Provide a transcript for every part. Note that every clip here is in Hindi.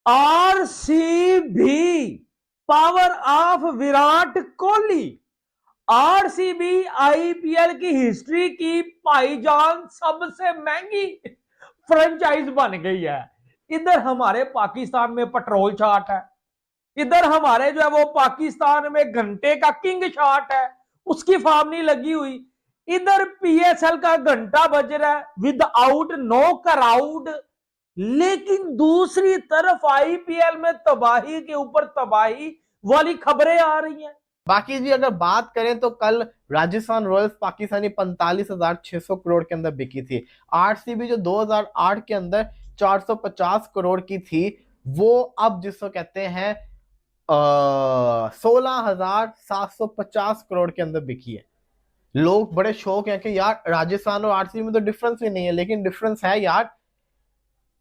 RCB, power of Virat Kohli. RCB IPL की हिस्ट्री की भाईजान सबसे महंगी फ्रेंचाइज बन गई है। इधर हमारे पाकिस्तान में पेट्रोल चाट है, इधर हमारे जो है वो पाकिस्तान में घंटे का किंग शॉट है, उसकी फॉर्म नहीं लगी हुई। इधर पीएसएल का घंटा बज रहा है विदाउट नो क्राउड। लेकिन दूसरी तरफ आईपीएल में तबाही के ऊपर तबाही वाली खबरें आ रही हैं। बाकी जी अगर बात करें तो कल राजस्थान रॉयल्स पाकिस्तानी 45,600 करोड़ के अंदर बिकी थी। आरसीबी जो 2008 के अंदर 450 करोड़ की थी, वो अब जिसको कहते हैं 16,750 करोड़ के अंदर बिकी है। लोग बड़े शौक हैं कि यार राजस्थान और आरसीबी में तो डिफरेंस ही नहीं है, लेकिन डिफरेंस है यार,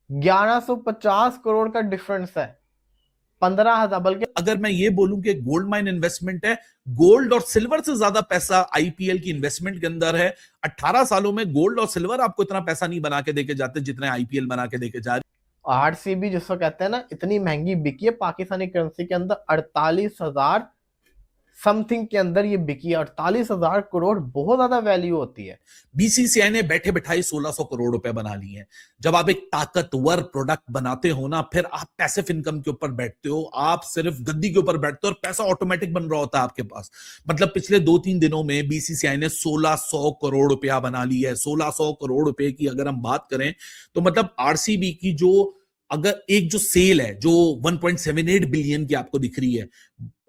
1150 करोड़ का डिफरेंस है, 15,000। बल्कि अगर मैं ये बोलूं कि गोल्ड माइन इन्वेस्टमेंट है, गोल्ड और सिल्वर से ज्यादा पैसा आईपीएल की इन्वेस्टमेंट के अंदर है। 18 सालों में गोल्ड और सिल्वर आपको इतना पैसा नहीं बना के देके जाते जितने आईपीएल बना के देके जा रही। आरसीबी जिसको कहते हैं ना, इतनी महंगी बिकी है पाकिस्तानी करेंसी के अंदर, 48,000 समथिंग के अंदर ये बिकी है। 48,000 करोड़ बहुत ज्यादा वैल्यू होती है। बीसीसीआई ने बैठे बैठाई 1600 करोड़ रुपए बना लिए हैं। जब आप एक ताकतवर प्रोडक्ट बनाते हो ना, फिर आप पैसिव इनकम के ऊपर बैठते हो, आप सिर्फ गद्दी के ऊपर बैठते हो और पैसा ऑटोमेटिक बन रहा होता है आपके पास। मतलब पिछले 2-3 दिनों में बीसीसीआई ने 1600 करोड़ रुपया बना ली है। 1600 करोड़ रुपए की अगर हम बात करें तो मतलब आरसीबी की जो अगर एक जो सेल है जो 1.78 बिलियन की आपको दिख रही है,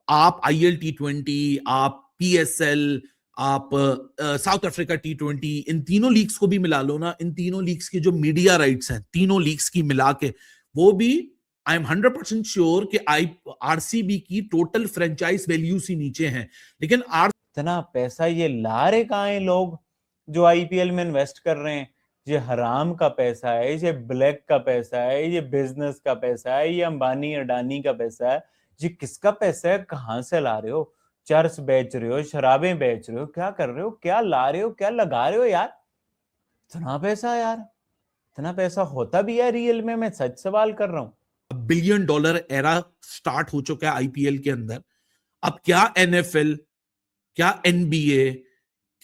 आप आईएल T20, आप पीएसएल, आप साउथ अफ्रीका T20, इन तीनों लीग्स को भी मिला लो ना, इन तीनों लीग्स के जो मीडिया राइट्स हैं तीनों लीग्स की मिला के, वो भी आई एम 100% श्योर कि आरसीबी की टोटल फ्रेंचाइज वैल्यू से नीचे हैं। लेकिन इतना पैसा ये ला रहे कहां हैं लोग जो आईपीएल में इन्वेस्ट कर रहे हैं? ये हराम का पैसा है, ये ब्लैक का पैसा है, ये बिजनेस का पैसा है, ये अंबानी अडानी का पैसा है। ये किसका पैसा है? कहां से ला रहे हो? चर्च बेच रहे हो, शराबें बेच रहे हो, क्या कर रहे हो, क्या ला रहे हो, क्या लगा रहे हो यार? इतना पैसा यार, इतना पैसा होता भी है रियल में? मैं सच सवाल कर रहा हूं। $1 बिलियन एरा स्टार्ट हो चुका है आईपीएल के अंदर। अब क्या एनएफएल, क्या एनबीए,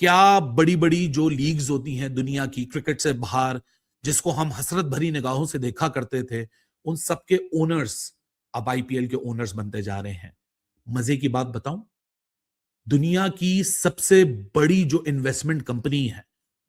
क्या बड़ी बड़ी जो लीग्स होती हैं दुनिया की क्रिकेट से बाहर, जिसको हम हसरत भरी निगाहों से देखा करते थे, उन सबके ओनर्स अब आईपीएल के ओनर्स बनते जा रहे हैं। मजे की बात बताऊं, दुनिया की सबसे बड़ी जो इन्वेस्टमेंट कंपनी है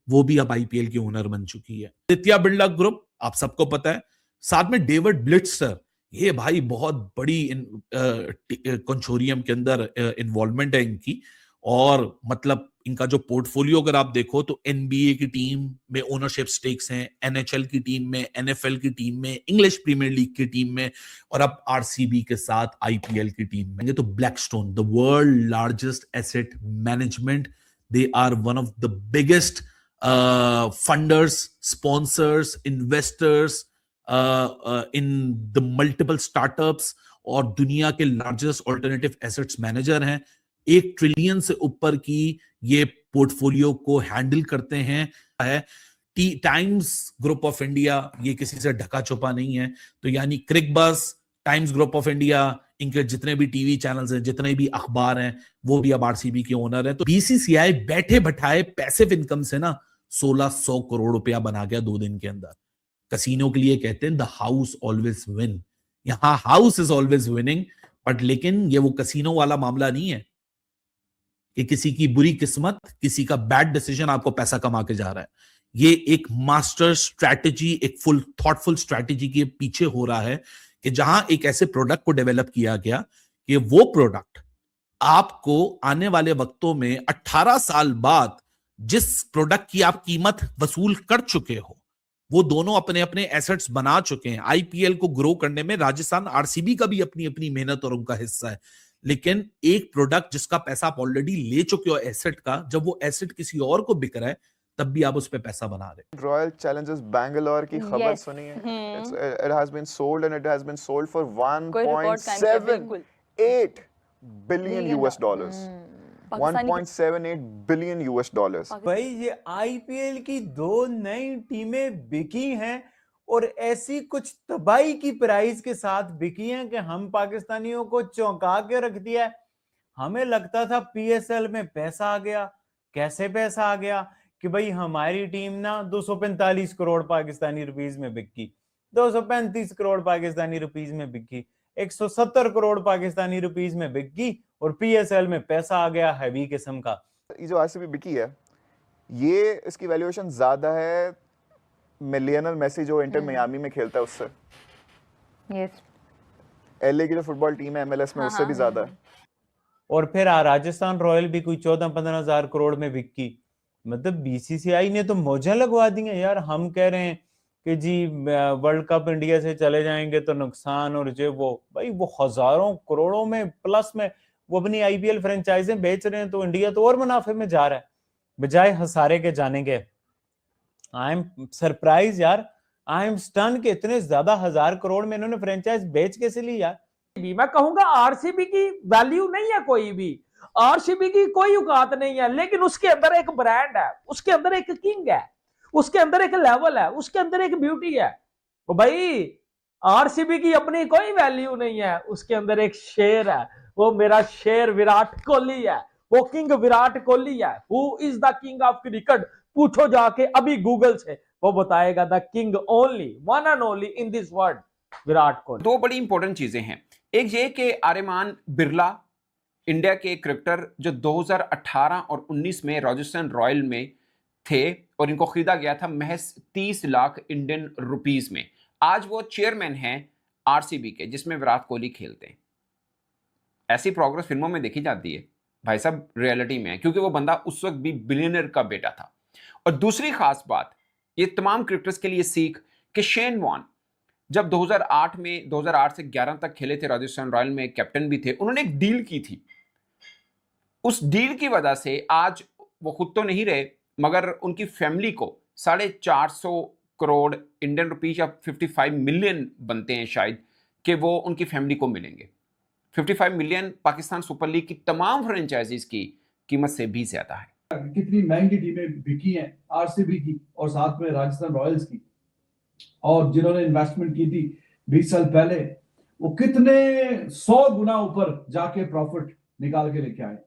वो भी अब आईपीएल की ओनर बन चुकी है, आदित्य बिरला ग्रुप, आप सबको पता है। साथ में डेविड ब्लिट्जर, ये भाई बहुत बड़ी कंसोर्टियम के अंदर इन्वॉल्वमेंट है इनकी। और मतलब इनका जो पोर्टफोलियो अगर आप देखो तो एनबीए की टीम में ओनरशिप स्टेक्स हैं, एनएचएल की टीम में, एनएफएल की टीम में, इंग्लिश प्रीमियर लीग की टीम में, और अब आरसीबी के साथ आईपीएल की टीम में। तो Blackstone, the world largest asset management, they are one of the biggest funders, sponsors, investors in the multiple startups, और दुनिया के लार्जेस्ट ऑल्टरनेटिव एसेट्स मैनेजर हैं। 1 ट्रिलियन से ऊपर की ये पोर्टफोलियो को हैंडल करते हैं। टाइम्स ग्रुप ऑफ इंडिया, ये किसी से ढका छुपा नहीं है। तो यानी Cricbuzz, times group of India, इनके जितने भी टीवी चैनल्स हैं, जितने भी अखबार हैं, वो भी अब आरसीबी के ओनर हैं। तो बीसीसीआई बैठे बैठाए पैसिव इनकम से ना 1600 करोड़ रुपया बना गया 2 दिन के अंदर। कसीनो के लिए कहते हैं द हाउस ऑलवेज विन। यहां house is always winning, but लेकिन ये वो कसीनो वाला मामला नहीं है कि किसी की बुरी किस्मत, किसी का बैड डिसीजन आपको पैसा कमा के जा रहा है। ये एक मास्टर स्ट्रैटेजी, एक फुल थॉटफुल स्ट्रैटेजी के पीछे हो रहा है कि जहां एक ऐसे प्रोडक्ट को डेवलप किया गया कि वो प्रोडक्ट आपको आने वाले वक्तों में 18 साल बाद जिस प्रोडक्ट की आप कीमत वसूल कर चुके हो, वो दोनों अपने अपने एसेट्स बना चुके हैं। आईपीएल को ग्रो करने में राजस्थान आरसीबी का भी अपनी अपनी मेहनत और उनका हिस्सा है। लेकिन एक प्रोडक्ट जिसका पैसा आप ऑलरेडी ले चुके हो एसेट का, जब वो एसेट किसी और को बिक रहा है, तब भी आप उस पे पैसा बना रहे। रॉयल चैलेंजर्स बैंगलोर की खबर सुनी है? It has been sold and it has been sold for 1.78 billion US dollars. 1.78 billion US dollars. भाई ये आईपीएल की 2 नई टीमें बिकी हैं और ऐसी कुछ तबाही की प्राइस के साथ बिकी हैं कि हम पाकिस्तानियों को चौंका के रख दिया है। हमें लगता था पीएसएल में पैसा आ गया। कैसे पैसा आ गया कि भाई हमारी टीम ना 245 करोड़ पाकिस्तानी रुपीस में बिकी, 235 करोड़ पाकिस्तानी रुपीस में बिकी, 170 करोड़ पाकिस्तानी रुपीस में बिकी और पीएसएल में पैसा आ गया हैवी किस्म का। ये जो आरसीबी बिकी है, ये इसकी वैल्यूएशन ज्यादा है लियोनेल मेसी जो इंटर मियामी में खेलता है उससे। यस, एलए की जो फुटबॉल टीम है एमएलएस में उससे भी ज्यादा है। और फिर राजस्थान रॉयल भी कोई 14-15 हजार करोड़ में बिकी। मतलब बीसीसीआई ने तो मौजें लगवा दी हैं यार। हम कह रहे हैं कि जी वर्ल्ड कप इंडिया से चले जाएंगे तो नुकसान और जो वो भाई वो हजारों करोड़ों में प्लस में वो अपनी आईपीएल फ्रेंचाइजें बेच रहे हैं, तो इंडिया तो और मुनाफे में जा रहा है बजाय हसारे के जाने के। आई एम सरप्राइज यार, आई एम स्टन कि इतने ज्यादा 1000 करोड़ में इन्होंने फ्रेंचाइज बेच कैसे ली यार। मैं कहूंगा आरसीबी की वैल्यू नहीं है कोई भी, आरसीबी की कोई औकात नहीं है, लेकिन उसके अंदर एक ब्रांड है, उसके अंदर एक किंग है, उसके अंदर एक लेवल है, उसके अंदर एक ब्यूटी है। तो भाई आरसीबी की अपनी कोई वैल्यू नहीं है, उसके अंदर एक शेर है, वो मेरा शेर विराट कोहली है, वो किंग विराट कोहली है। Who is the king of cricket? पूछो जाके अभी गूगल से, वो बताएगा the king only, one and only in this world, Virat Kohli. दो बड़ी इंपॉर्टेंट चीजें हैं। एक ये कि आर्यमान बिरला इंडिया के क्रिकेटर जो 2018 और 19 में राजस्थान रॉयल में थे और इनको खरीदा गया था महज 30 लाख इंडियन रुपीस में। आज वो चेयरमैन हैं आरसीबी के, जिसमें विराट कोहली खेलते हैं। ऐसी प्रोग्रेस फिल्मों में देखी जाती है भाई साहब, रियलिटी में है, क्योंकि वो बंदा उस वक्त भी बिलियनर का बेटा था। और दूसरी खास बात, ये तमाम क्रिकेटर्स के लिए सीख कि शेन वॉर्न जब 2008 से 11 तक खेले थे राजस्थान रॉयल में, कैप्टन भी थे, उन्होंने एक डील की थी। उस डील की वजह से आज वो खुद तो नहीं रहे मगर उनकी फैमिली को 450 करोड़ इंडियन रुपीज या 55 मिलियन बनते हैं शायद, कि वो उनकी फैमिली को मिलेंगे। 55 मिलियन पाकिस्तान सुपर लीग की तमाम फ्रेंचाइजीज की कीमत से भी ज्यादा है। कितनी महंगी टीमें बिकी हैं आरसीबी की और साथ में राजस्थान रॉयल्स की, और जिन्होंने इन्वेस्टमेंट की थी 20 साल पहले, वो कितने 100 गुना ऊपर जाके प्रॉफिट निकाल के लेके आए।